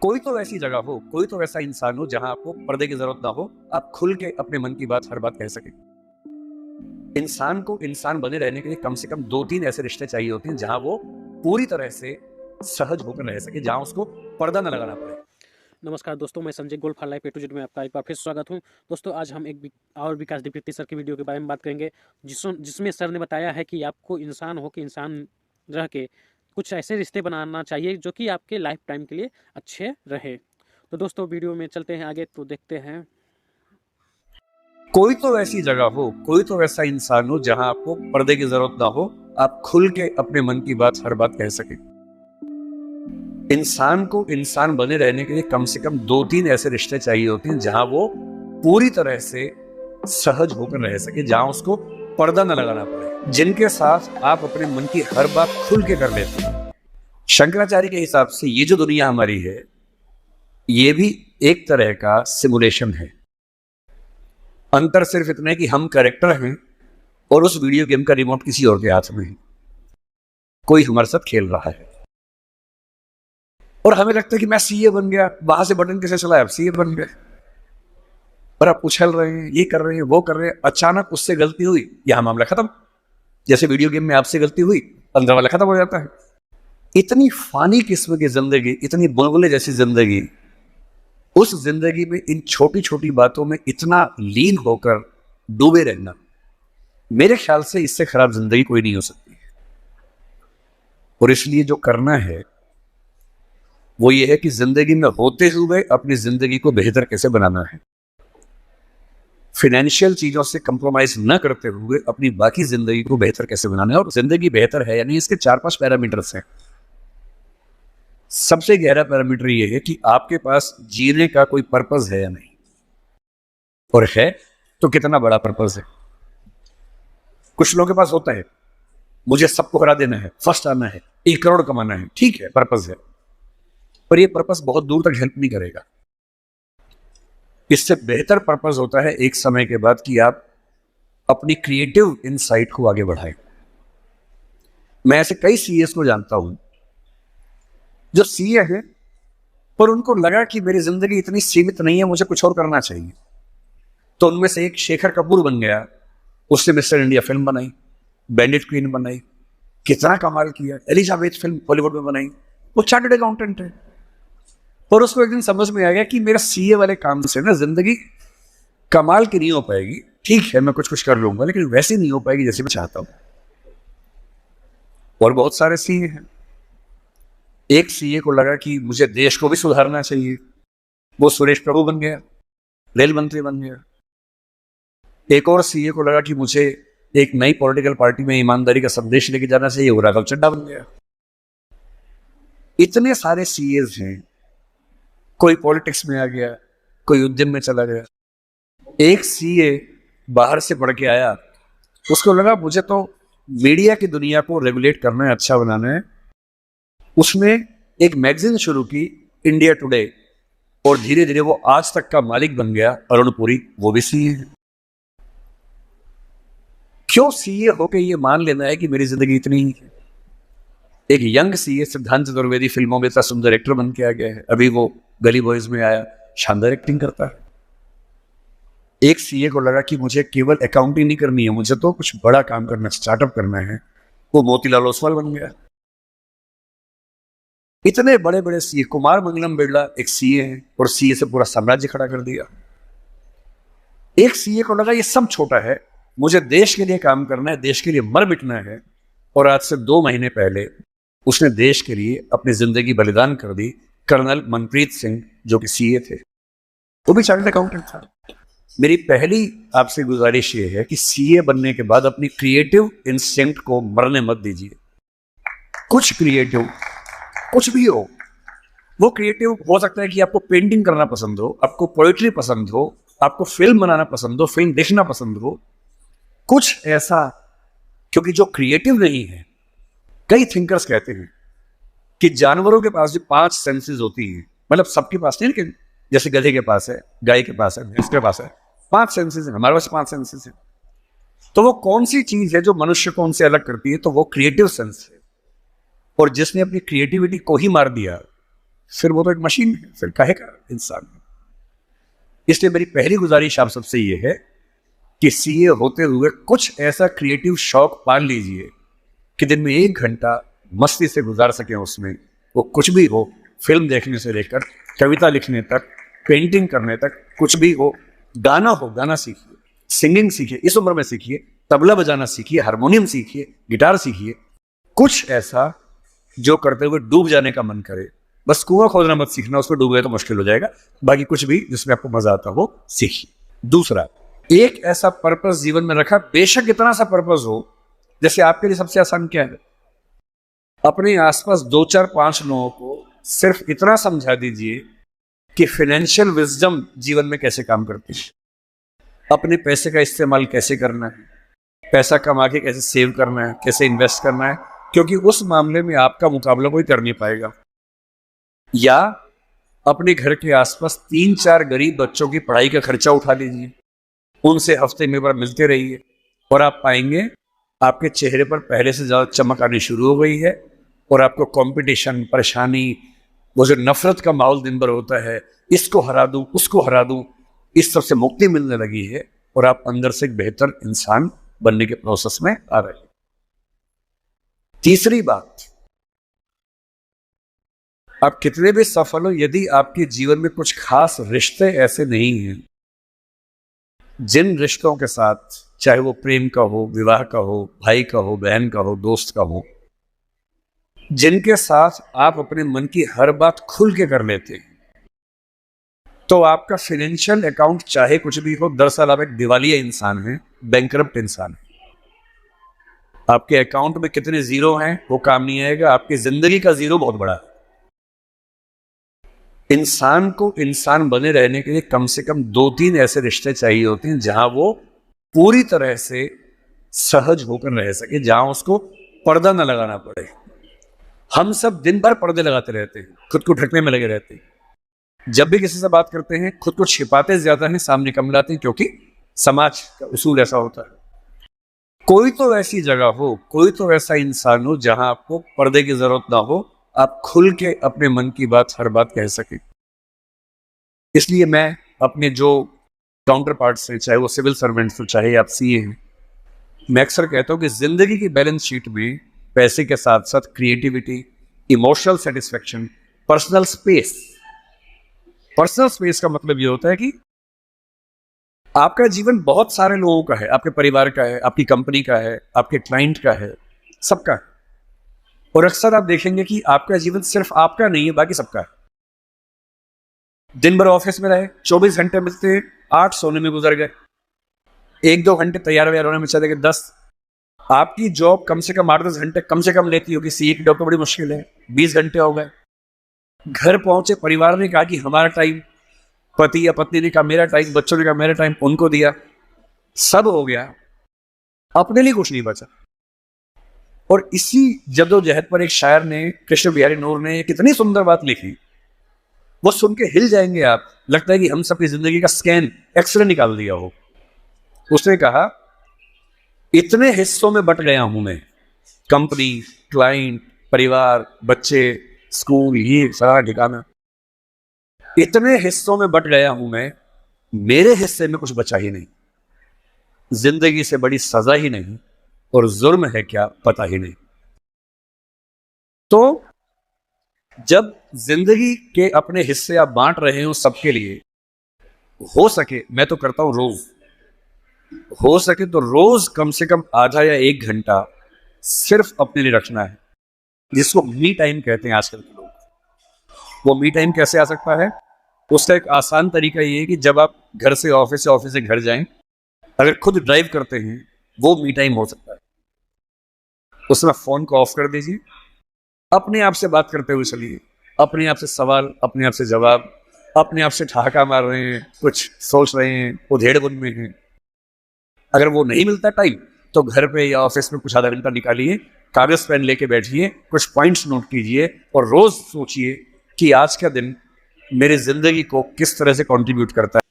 कोई तो ऐसी जगह हो, कोई तो ऐसा इंसान हो जहां आपको पर्दे की जरूरत ना हो, आप खुल के अपने मन की बात हर बात कह सके। इंसान को इंसान बने रहने के लिए कम से कम 2-3 ऐसे रिश्ते चाहिए होते हैं जहां वो पूरी तरह से सहज होकर रह सके, जहां उसको पर्दा न लगाना पड़े। नमस्कार दोस्तों, मैं Sanjay gold for life A to Z में आपका एक बार फिर स्वागत हूं। दोस्तों, आज हम एक और विकास दीप्ति सर की वीडियो के बारे में बात करेंगे, जिसमें सर ने बताया है कि आपको इंसान हो के इंसान रह के कुछ ऐसे रिश्ते बनाना चाहिए जो कि आपके लाइफ टाइम के लिए अच्छे रहे। तो दोस्तों, वीडियो में चलते हैं आगे, तो देखते हैं। कोई तो ऐसी जगह हो, कोई तो ऐसा इंसान हो जहां आपको पर्दे की जरूरत ना हो, आप खुल के अपने मन की बात हर बात कह सके। इंसान को इंसान बने रहने के लिए कम से कम 2-3 ऐसे रिश्ते चाहिए होते हैं जहां वो पूरी तरह से सहज होकर रह सके, जहां उसको पर्दा न लगाना पड़े, जिनके साथ आप अपने मन की हर बात खुल के कर लेते हैं। शंकराचार्य के हिसाब से ये जो दुनिया हमारी है, ये भी एक तरह का सिमुलेशन है। अंतर सिर्फ इतना है कि हम कैरेक्टर हैं और उस वीडियो गेम का रिमोट किसी और के हाथ में है। कोई हमारे साथ खेल रहा है और हमें लगता है कि मैं सीए बन गया, वहां से बटन कैसे चला, अब सीए बन गए, और आप उछल रहे हैं, ये कर रहे हैं, वो कर रहे हैं। अचानक उससे गलती हुई, यहां मामला खत्म। जैसे वीडियो गेम में आपसे गलती हुई, 15 वाला खत्म हो जाता है। इतनी फानी किस्म की जिंदगी, इतनी बुलबुले जैसी जिंदगी, उस जिंदगी में इन छोटी छोटी बातों में इतना लीन होकर डूबे रहना, मेरे ख्याल से इससे खराब जिंदगी कोई नहीं हो सकती। और इसलिए जो करना है वो ये है कि जिंदगी में होते हुए अपनी जिंदगी को बेहतर कैसे बनाना है। फाइनेंशियल चीजों से कंप्रोमाइज न करते हुए अपनी बाकी जिंदगी को बेहतर कैसे बनाना है। और जिंदगी बेहतर है यानी इसके 4-5 पैरामीटर्स हैं। सबसे गहरा पैरामीटर ये है कि आपके पास जीने का कोई पर्पस है या नहीं, और है तो कितना बड़ा पर्पस है। कुछ लोगों के पास होता है, मुझे सबको हरा देना है, फर्स्ट आना है, 1 करोड़ कमाना है, ठीक है, पर्पस है, पर ये पर्पस बहुत दूर तक हेल्प नहीं करेगा। इससे बेहतर पर्पस होता है एक समय के बाद कि आप अपनी क्रिएटिव इनसाइट को आगे बढ़ाएं। मैं ऐसे कई सीएस को जानता हूं जो सीए हैं, पर उनको लगा कि मेरी जिंदगी इतनी सीमित नहीं है, मुझे कुछ और करना चाहिए। तो उनमें से एक शेखर कपूर बन गया। उसने मिस्टर इंडिया फिल्म बनाई, बैंडिट क्वीन बनाई, कितना कमाल किया। एलिजाबेथ फिल्म बॉलीवुड में बनाई। वो चार्टर्ड अकाउंटेंट है, पर उसको एक दिन समझ में आ गया कि मेरा सीए वाले काम से ना जिंदगी कमाल की नहीं हो पाएगी। ठीक है, मैं कुछ कुछ कर लूंगा, लेकिन वैसी नहीं हो पाएगी जैसे मैं चाहता हूं। और बहुत सारे सीए हैं। एक सीए को लगा कि मुझे देश को भी सुधारना चाहिए, वो सुरेश प्रभु बन गया, रेल मंत्री बन गया। एक और सीए को लगा कि मुझे एक नई पॉलिटिकल पार्टी में ईमानदारी का संदेश लेके जाना चाहिए, वो राघव चड्ढा बन गया। इतने सारे सीएस हैं। कोई पॉलिटिक्स में आ गया, कोई उद्यम में चला गया। एक सीए बाहर से पढ़ के आया, उसको लगा मुझे तो मीडिया की दुनिया को रेगुलेट करना है, अच्छा बनाना है। उसने एक मैगजीन शुरू की, इंडिया टुडे, और धीरे धीरे वो आज तक का मालिक बन गया। अरुण पुरी, वो भी सीए है। क्यों सीए होके ये मान लेना है कि मेरी जिंदगी इतनी ही है। एक यंग सीए सिद्धांत चतुर्वेदी फिल्मों में इतना सुंदर एक्टर बन के आ गया है। अभी वो गली बॉयज में आया, शानदार एक्टिंग करता है। एक सीए को लगा कि मुझे केवल अकाउंटिंग नहीं करनी है, मुझे तो कुछ बड़ा काम करना है, स्टार्टअप करना है, वो मोतीलाल ओसवाल बन गया। इतने बड़े बड़े सीए, कुमार मंगलम बिरला एक सीए है, और सीए से पूरा साम्राज्य खड़ा कर दिया। एक सीए को लगा ये सब छोटा है, मुझे देश के लिए काम करना है, देश के लिए मर मिटना है। और आज से 2 महीने पहले उसने देश के लिए अपनी जिंदगी बलिदान कर दी। कर्नल मनप्रीत सिंह, जो कि सीए थे, वो भी चार्टर्ड अकाउंटेंट था। मेरी पहली आपसे गुजारिश ये है कि सीए बनने के बाद अपनी क्रिएटिव इंस्टिंक्ट को मरने मत दीजिए। कुछ क्रिएटिव, कुछ भी हो, वो क्रिएटिव हो सकता है कि आपको पेंटिंग करना पसंद हो, आपको पोएट्री पसंद हो, आपको फिल्म बनाना पसंद हो, फिल्म देखना पसंद हो, कुछ ऐसा। क्योंकि जो क्रिएटिव नहीं है, कई थिंकर्स कहते हैं कि जानवरों के पास जो 5 सेंसेस होती हैं, मतलब सबके पास नहीं, लेकिन जैसे गधे के पास है, गाय के पास है, भैंस के पास है, 5 सेंसेस है, हमारे पास 5 सेंसेस है। तो वो कौन सी चीज है जो मनुष्य को उनसे अलग करती है? तो वो क्रिएटिव सेंस है। और जिसने अपनी क्रिएटिविटी को ही मार दिया, फिर वो तो एक मशीन है, फिर कहेगा इंसान। इसलिए मेरी पहली गुजारिश आप सबसे ये है कि सीए होते हुए कुछ ऐसा क्रिएटिव शौक पाल लीजिए कि दिन में 1 घंटा मस्ती से गुजार सकें उसमें। वो कुछ भी हो, फिल्म देखने से लेकर कविता लिखने तक, पेंटिंग करने तक, कुछ भी हो। गाना हो, गाना सीखिए, सिंगिंग सीखिए, इस उम्र में सीखिए, तबला बजाना सीखिए, हारमोनियम सीखिए, गिटार सीखिए। कुछ ऐसा जो करते हुए डूब जाने का मन करे। बस कुआं खोदना मत सीखना, उसमें डूब गए तो मुश्किल हो जाएगा। बाकी कुछ भी जिसमें आपको मजा आता हो सीखिए। दूसरा, एक ऐसा पर्पस जीवन में रखा, बेशक इतना सा पर्पस हो, जैसे आपके लिए सबसे आसान क्या है, अपने आसपास 2 4 5 लोगों को सिर्फ इतना समझा दीजिए कि फाइनेंशियल विजडम जीवन में कैसे काम करती है, अपने पैसे का इस्तेमाल कैसे करना है, पैसा कमा के कैसे सेव करना है, कैसे इन्वेस्ट करना है, क्योंकि उस मामले में आपका मुकाबला कोई कर नहीं पाएगा। या अपने घर के आसपास 3 4 गरीब बच्चों की पढ़ाई का खर्चा उठा लीजिए, उनसे हफ्ते में बार मिलते रहिए, और आप पाएंगे आपके चेहरे पर पहले से ज्यादा चमक आनी शुरू हो गई है। और आपको कंपटीशन, परेशानी, वो जो नफरत का माहौल दिन भर होता है, इसको हरा दूं, उसको हरा दूं, इस सब से मुक्ति मिलने लगी है। और आप अंदर से एक बेहतर इंसान बनने के प्रोसेस में आ रहे हैं। तीसरी बात, आप कितने भी सफल हो, यदि आपके जीवन में कुछ खास रिश्ते ऐसे नहीं हैं, जिन रिश्तों के साथ, चाहे वो प्रेम का हो, विवाह का हो, भाई का हो, बहन का हो, दोस्त का हो, जिनके साथ आप अपने मन की हर बात खुल के कर लेते हैं, तो आपका फाइनेंशियल अकाउंट चाहे कुछ भी हो, दरअसल आप एक दिवालिया इंसान हैं, बैंकरप्ट इंसान है। आपके अकाउंट में कितने जीरो हैं वो काम नहीं आएगा, आपकी जिंदगी का जीरो बहुत बड़ा है। इंसान को इंसान बने रहने के लिए कम से कम 2 3 ऐसे रिश्ते चाहिए होते हैं जहां वो पूरी तरह से सहज होकर रह सके, जहां उसको पर्दा न लगाना पड़े। हम सब दिन भर पर्दे लगाते रहते हैं, खुद को ढकने में लगे रहते हैं। जब भी किसी से बात करते हैं खुद को छिपाते ज्यादा हैं, सामने कम लाते हैं, क्योंकि समाज का उसूल ऐसा होता है। कोई तो ऐसी जगह हो, कोई तो ऐसा इंसान हो जहां आपको पर्दे की जरूरत ना हो, आप खुल के अपने मन की बात, हर बात कह सके। इसलिए मैं अपने जो काउंटर पार्ट्स हैं, चाहे वो सिविल सर्वेंट्स हो, चाहे आप सीए हैं, मैं अक्सर कहता हूं कि जिंदगी की बैलेंस शीट में पैसे के साथ साथ creativity, emotional satisfaction, personal space. Personal space का मतलब ये होता है कि आपका जीवन बहुत सारे लोगों का है, आपके परिवार का है, आपकी कंपनी का है, आपके क्लाइंट का है, सबका है। और अक्सर आप देखेंगे कि आपका जीवन सिर्फ आपका नहीं है, बाकी सबका है। दिन भर ऑफिस में रहे, 24 घंटे मिलते हैं, 8 सोने में गुजर गए, 1 2 घंटे तैयार व्यार होने में चले गए 10। आपकी जॉब कम से कम 8 10 घंटे कम से कम लेती होगी, सीए की जॉब तो बड़ी मुश्किल है, 20 घंटे हो गए। घर पहुंचे, परिवार ने कहा कि हमारा टाइम, पति या पत्नी ने कहा मेरा टाइम, बच्चों ने कहा मेरा टाइम, उनको दिया, सब हो गया, अपने लिए कुछ नहीं बचा। और इसी जद्दोजहद पर एक शायर ने, कृष्ण बिहारी नूर ने, कितनी सुंदर बात लिखी, वो सुन के हिल जाएंगे आप। लगता है कि हम सबकी जिंदगी का स्कैन, एक्सरे निकाल दिया हो। उसने कहा, इतने हिस्सों में बट गया हूं मैं, कंपनी, क्लाइंट, परिवार, बच्चे, स्कूल, ये सारा ठिकाना, इतने हिस्सों में बट गया हूं मैं, मेरे हिस्से में कुछ बचा ही नहीं। जिंदगी से बड़ी सजा ही नहीं, और जुर्म है क्या पता ही नहीं। तो जब जिंदगी के अपने हिस्से आप बांट रहे हो सबके लिए, हो सके, मैं तो करता हूं रोज, हो सके तो रोज कम से कम आधा या 1 घंटा सिर्फ अपने लिए रखना है, जिसको मी टाइम कहते हैं आजकल के लोग। वो मी टाइम कैसे आ सकता है? उसका एक आसान तरीका ये है कि जब आप घर से ऑफिस या ऑफिस से घर जाएं, अगर खुद ड्राइव करते हैं, वो मी टाइम हो सकता है। उसमें फोन को ऑफ कर दीजिए, अपने आप से बात करते हुए चलिए, अपने आप से सवाल, अपने आप से जवाब, अपने आप से ठहाका मार रहे हैं, कुछ सोच रहे हैं, उधेड़-बुन में हैं। अगर वो नहीं मिलता टाइम, तो घर पे या ऑफिस में कुछ आधा घंटा निकालिए, कागज पेन लेके बैठिए, कुछ पॉइंट्स नोट कीजिए, और रोज सोचिए कि आज का दिन मेरी जिंदगी को किस तरह से कंट्रीब्यूट करता है।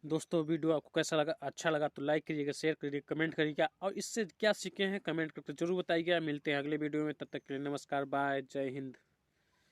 दोस्तों वीडियो आपको कैसा लगा, अच्छा लगा तो लाइक करिएगा, शेयर करिए, कमेंट करिएगा, और इससे क्या सीखे हैं कमेंट करके जरूर बताइएगा। मिलते हैं अगले वीडियो में, तब तक के लिए नमस्कार, बाय, जय हिंद।